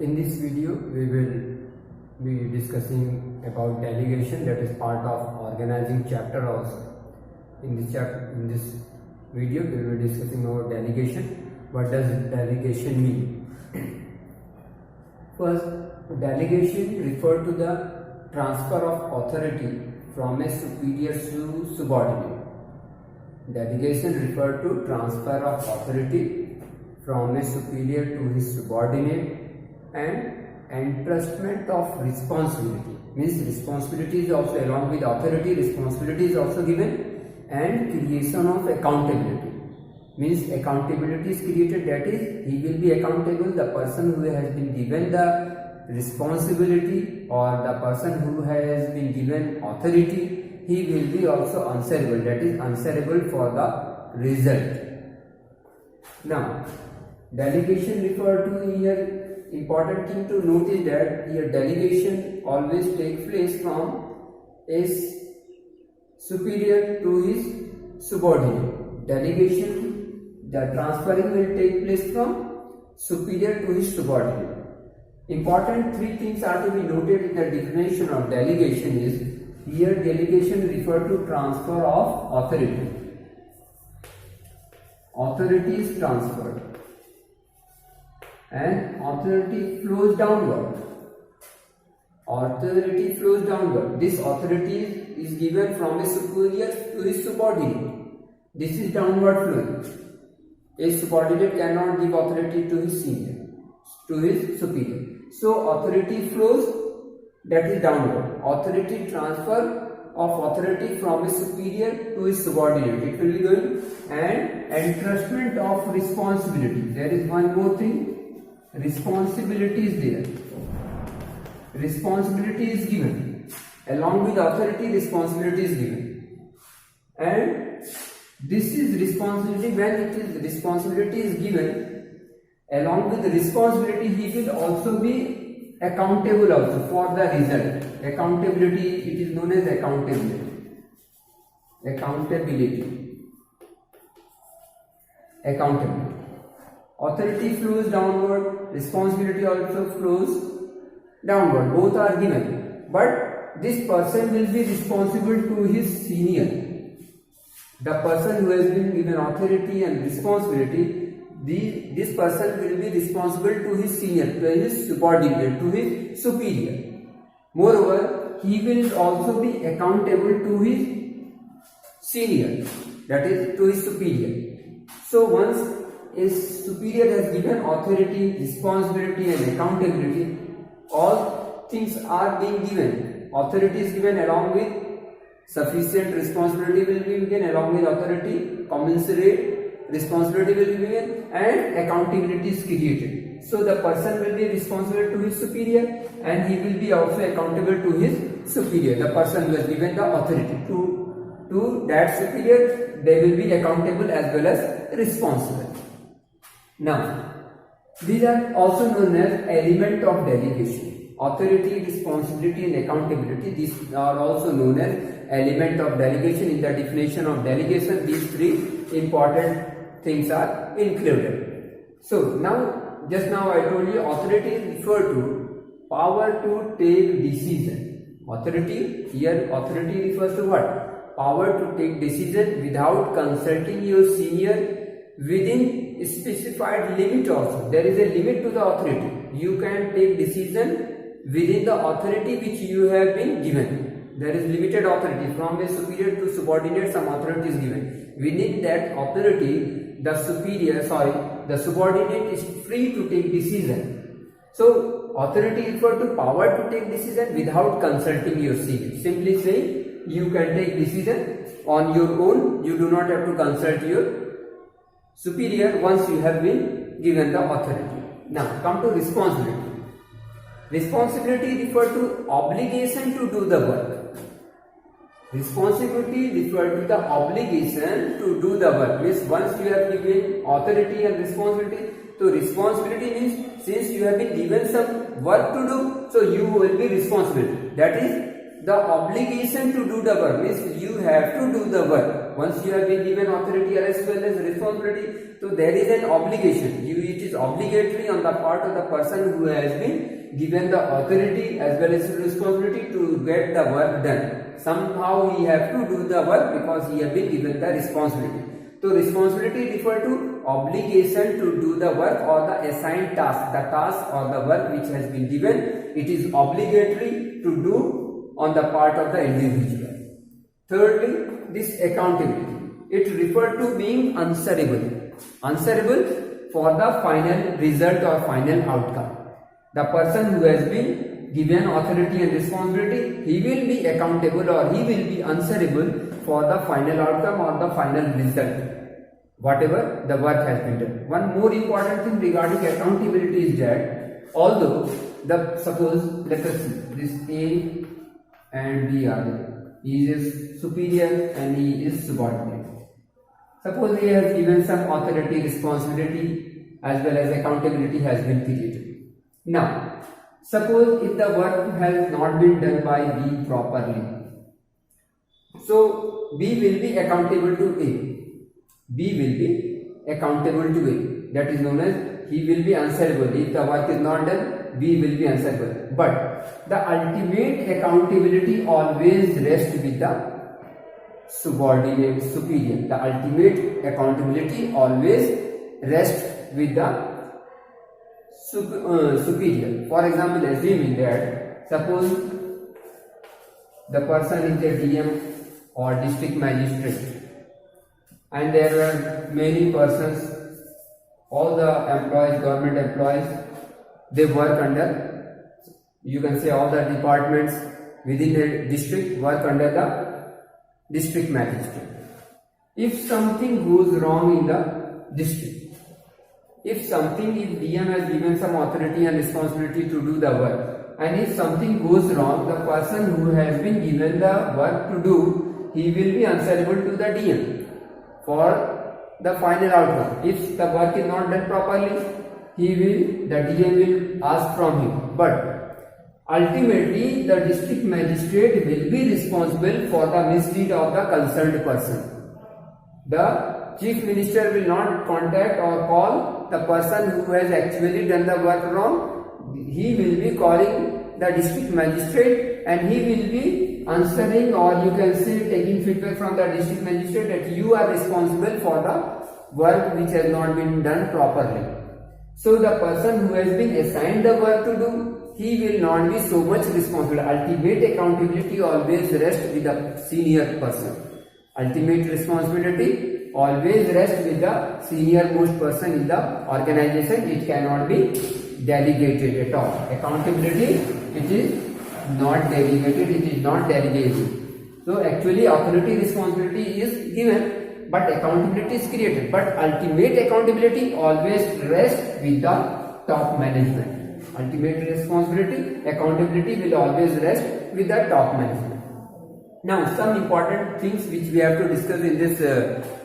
In this video, we will be discussing about delegation, that is part of organizing chapter also. In this video, we will be discussing about delegation. What does delegation mean? First, delegation refers to the transfer of authority from a superior to subordinate. Delegation refers to transfer of authority from a superior to his subordinate, and entrustment of responsibility means responsibility is also, along with authority, responsibility is also given, and creation of accountability means accountability is created, that is he will be accountable. The person who has been given the responsibility or the person who has been given authority, he will be also answerable, that is answerable for the result. Now, delegation referred to here, important thing to note is that here delegation always takes place from a superior to his subordinate. Delegation, the transferring will take place from superior to his subordinate. Important three things are to be noted in the definition of delegation is, here delegation refers to transfer of authority. Authority is transferred and authority flows downward. Authority flows downward. This authority is given from a superior to his subordinate. This is downward flowing. A subordinate cannot give authority to his senior, to his superior. So authority flows, that is downward. Authority transfer of authority from a superior to his subordinate, it will be going, and entrustment of responsibility. There is one more thing. Responsibility is there. Responsibility is given. Along with authority, responsibility is given. And this is responsibility. When it is responsibility is given, along with the responsibility, he will also be accountable also for the result. Accountability, it is known as accountability. Accountability. Authority flows downward, responsibility also flows downward. Both are given. But this person will be responsible to his senior. The person who has been given authority and responsibility, this person will be responsible to his senior, to his subordinate, to his superior. Moreover, he will also be accountable to his senior, that is to his superior. So once a superior has given authority, responsibility and accountability, all things are being given. Authority is given along with sufficient responsibility will be given, along with authority, commensurate responsibility will be given, and accountability is created. So the person will be responsible to his superior and he will be also accountable to his superior. The person who has given the authority to that superior, they will be accountable as well as responsible. Now, these are also known as element of delegation. Authority, responsibility and accountability, these are also known as element of delegation. In the definition of delegation, these three important things are included. So now, just now I told you, authority is referred to power to take decision. Authority, here authority refers to what? Power to take decision without consulting your senior within specified limit also. There is a limit to the authority. You can take decision within the authority which you have been given. There is limited authority. From a superior to subordinate, some authority is given. Within that authority, the subordinate is free to take decision. So authority refers to power to take decision without consulting your senior. Simply say you can take decision on your own. You do not have to consult your superior once you have been given the authority. Now come to responsibility. Responsibility refers to obligation to do the work. Responsibility refers to the obligation to do the work. Means once you have given authority and responsibility, so responsibility means since you have been given some work to do, so you will be responsible. That is, the obligation to do the work means you have to do the work. Once you have been given authority as well as responsibility, so there is an obligation. It is obligatory on the part of the person who has been given the authority as well as responsibility to get the work done. Somehow he have to do the work because he has been given the responsibility. So responsibility refer to obligation to do the work or the assigned task. The task or the work which has been given, it is obligatory to do on the part of the individual. Thirdly, this accountability. It refer to being answerable. Answerable for the final result or final outcome. The person who has been given authority and responsibility, he will be accountable or he will be answerable for the final outcome or the final result, whatever the work has been done. One more important thing regarding accountability is that although suppose let us see this A and B are there. He is superior and he is subordinate. Suppose he has given some authority, responsibility as well as accountability has been created. Now, suppose if the work has not been done by B properly, so B will be accountable to A. B will be accountable to A. That is known as he will be answerable. If the work is not done, B will be answerable. But the ultimate accountability always rests with the subordinate superior. The ultimate accountability always rests with the superior. For example, assuming that suppose the person is a DM or district magistrate and there are many persons, all the employees, government employees, they work under, you can say all the departments within a district work under the district magistrate. If something goes wrong in the district, if DM has given some authority and responsibility to do the work, and if something goes wrong, the person who has been given the work to do, he will be answerable to the DM for the final outcome. If the work is not done properly, the DM will ask from him. But ultimately, the district magistrate will be responsible for the misdeed of the concerned person. The chief minister will not contact or call the person who has actually done the work wrong. He will be calling the district magistrate and he will be answering, or you can say taking feedback from the district magistrate that you are responsible for the work which has not been done properly. So the person who has been assigned the work to do, he will not be so much responsible. Ultimate accountability always rests with the senior person. Ultimate responsibility always rests with the senior most person in the organization. It cannot be delegated at all. Accountability, it is not delegated, it is not delegated. So actually authority responsibility is given, but accountability is created. But ultimate accountability always rests with the top management. Ultimate responsibility, accountability will always rest with the top management. Now, some important things which we have to discuss in this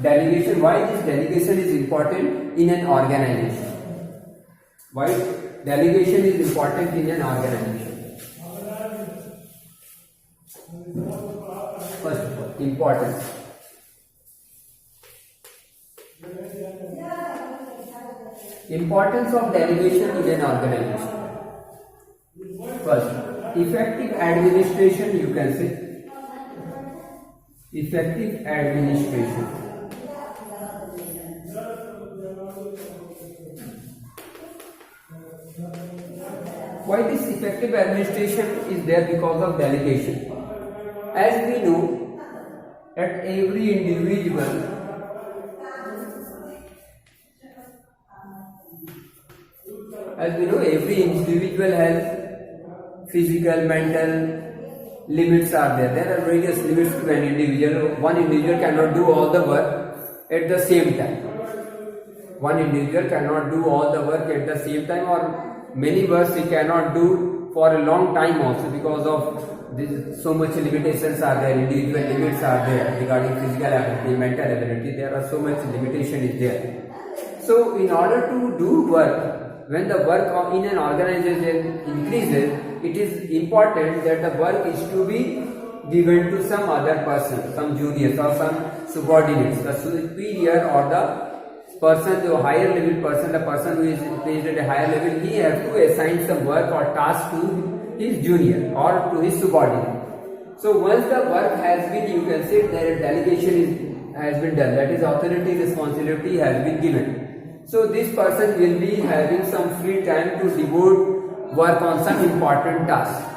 delegation. Why this delegation is important in an organization? Why delegation is important in an organization? First of all, importance. Importance of delegation in an organization. First, effective administration, you can say. Effective administration. Why this effective administration is there? Because of delegation. As we know, that every individual has physical, mental limits are there. There are various limits to an individual. One individual cannot do all the work at the same time. One individual cannot do all the work at the same time, or many works he cannot do for a long time also, because of this, so much limitations are there, individual limits are there regarding physical ability, mental ability. There are so much limitation is there. So in order to do work when the work in an organization increases, it is important that the work is to be given to some other person, some juniors or some subordinates, the superior or the person, the higher level person, the person who is placed at a higher level, he has to assign some work or task to his junior or to his subordinate. So once the work has been, you can say that delegation has been done, that is authority, responsibility has been given. So this person will be having some free time to devote work on some important task.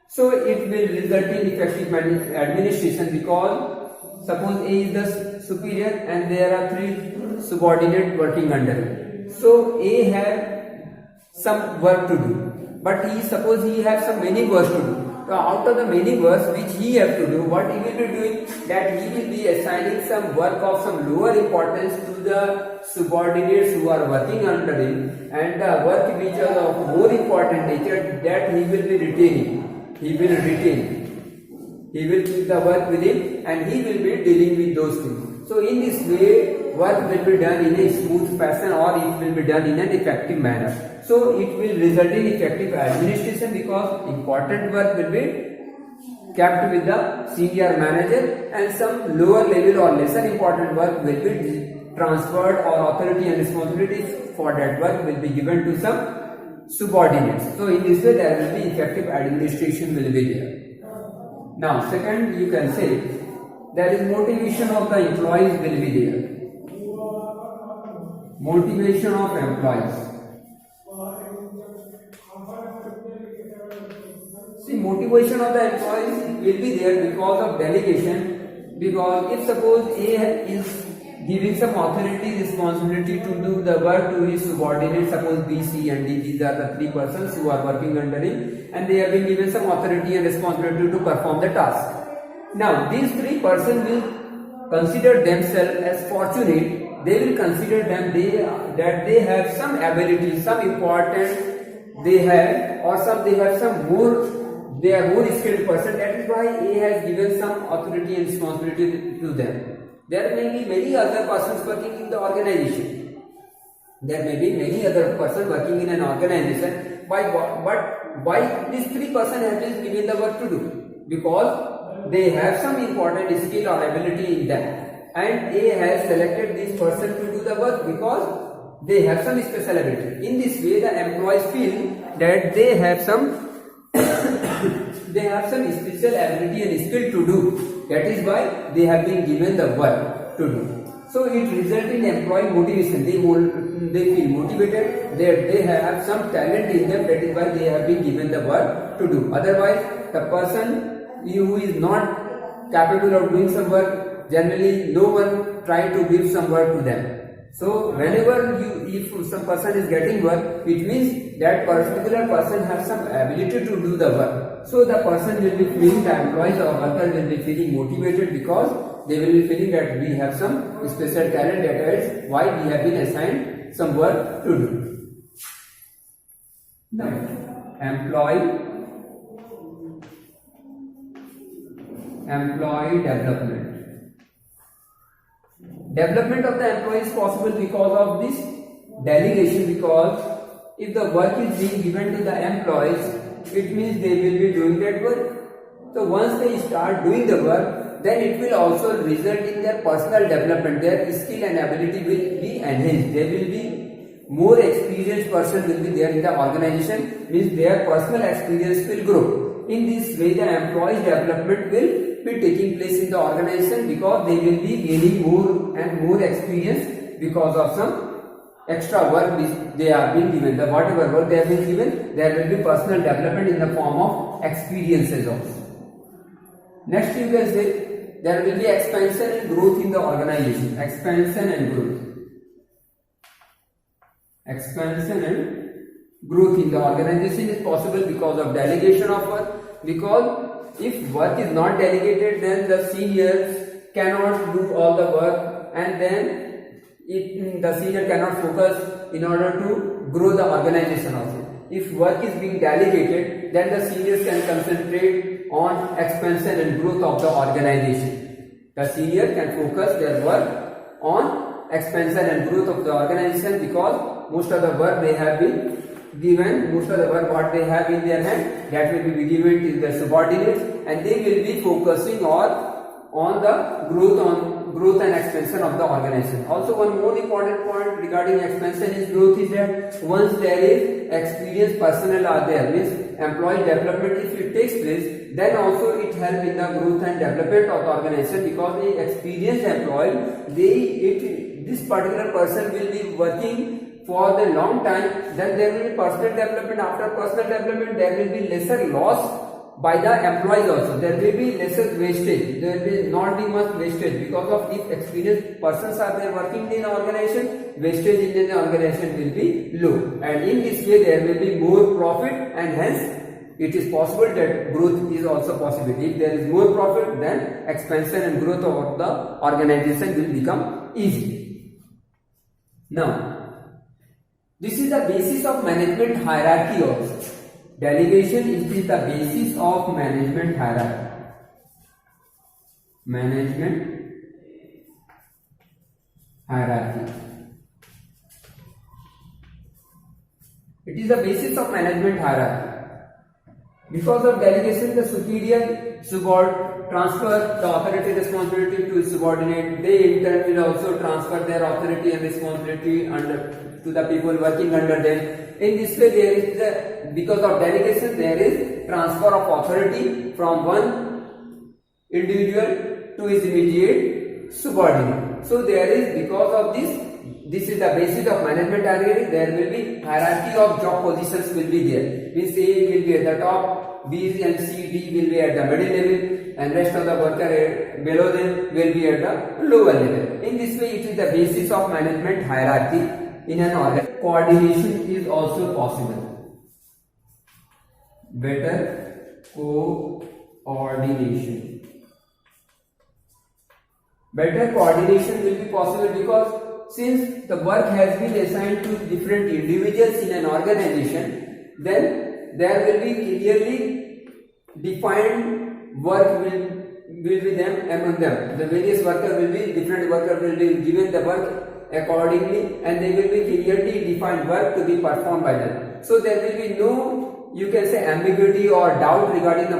So it will result in effective administration, because suppose A is the superior and there are 3 subordinates working under him. So A have some work to do, but suppose he has some many works to do. So out of the many works which he have to do, what he will be doing, that he will be assigning some work of some lower importance to the subordinates who are working under him, and the work which are of more important nature, that he will be retaining. He will retain. He will keep the work with him and he will be dealing with those things. So in this way, work will be done in a smooth fashion, or it will be done in an effective manner. So it will result in effective administration, because important work will be kept with the senior manager and some lower level or lesser important work will be transferred, or authority and responsibilities for that work will be given to some subordinates. So in this way there will be effective administration will be there. Now second, you can say there is motivation of the employees will be there. Motivation of employees. See, motivation of the employees will be there because of delegation, because if suppose A is giving some authority, responsibility to do the work to his subordinates, suppose B, C and D, these are the 3 persons who are working under him, and they have been given some authority and responsibility to perform the task. Now these 3 persons will consider themselves as fortunate. They will consider them that they have some ability, some important they have, or some they have some more, they are more skilled person. That is why A has given some authority and responsibility to them. There may be many other persons working in the organization. There may be many other persons working in an organization. But why these 3 persons have been given the work to do? Because they have some important skill or ability in them. And A has selected this person to do the work because they have some special ability. In this way, the employees feel that they have some special ability and skill to do. That is why they have been given the work to do. So it results in employee motivation. They feel motivated. They have some talent in them. That is why they have been given the work to do. Otherwise, the person who is not capable of doing some work, generally no one try to give some work to them. So whenever if some person is getting work, it means that particular person has some ability to do the work. So the person will be feeling, the employees or worker will be feeling motivated, because they will be feeling that we have some special talent, that is why we have been assigned some work to do. Now, employee development. Development of the employee is possible because of this delegation, because if the work is being given to the employees, it means they will be doing that work. So once they start doing the work, then it will also result in their personal development. Their skill and ability will be enhanced. There will be more experienced person will be there in the organization, means their personal experience will grow. In this way, the employee development will be taking place in the organization, because they will be gaining more and more experience because of some extra work which they are being given. The whatever work they have been given, there will be personal development in the form of experiences also. Next, you can say there will be expansion and growth in the organization. Expansion and growth. Expansion and growth in the organization is possible because of delegation of work. Because if work is not delegated, then the seniors cannot do all the work, and then the senior cannot focus in order to grow the organization also. If work is being delegated, then the seniors can concentrate on expansion and growth of the organization. The senior can focus their work on expansion and growth of the organization, because most of the work they have been given, most of the work what they have in their hand, that will be given to their subordinates, and they will be focusing on the growth and expansion of the organization. Also, one more important point regarding expansion is growth is that once there is experienced personnel are there, means employee development if it takes place, then also it helps in the growth and development of the organization, because the experienced employee, this particular person will be working for the long time, then there will be personal development. After personal development, there will be lesser loss by the employees also. There will be lesser wastage. There will not be much wastage, because of if experienced persons are there working in an organization, wastage in the organization will be low. And in this way, there will be more profit, and hence it is possible that growth is also possible. If there is more profit, then expansion and growth of the organization will become easy. Now, this is the basis of management hierarchy also. Delegation is the basis of management hierarchy. Management hierarchy. It is the basis of management hierarchy. Because of delegation, the superior transfer the authority responsibility to his subordinate. They in turn will also transfer their authority and responsibility to the people working under them. In this way, there is because of delegation, there is transfer of authority from one individual to his immediate subordinate. So there is, because of this is the basis of management hierarchy. There will be hierarchy of job positions will be there. Means A will be at the top, B and C, D will be at the middle level, and rest of the worker below them will be at the lower level. In this way, it is the basis of management hierarchy in an organ. Coordination is also possible. Better coordination. Better coordination will be possible, because since the work has been assigned to different individuals in an organization, then there will be clearly defined work will be them among them. The various different workers will be given the work accordingly, and they will be clearly defined work to be performed by them. So there will be no, you can say, ambiguity or doubt regarding in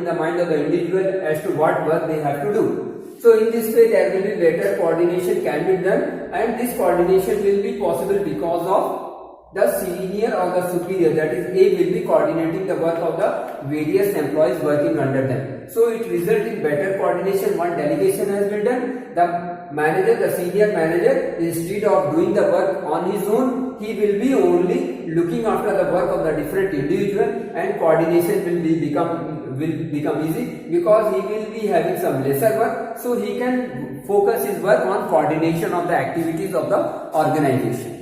the mind of the individual as to what work they have to do. So in this way, there will be better coordination can be done, and this coordination will be possible because of the senior or the superior, that is A, will be coordinating the work of the various employees working under them. So it results in better coordination. One delegation has been done. The manager, the senior manager, instead of doing the work on his own, he will be only looking after the work of the different individual, and coordination will become easy, because he will be having some lesser work, so he can focus his work on coordination of the activities of the organization.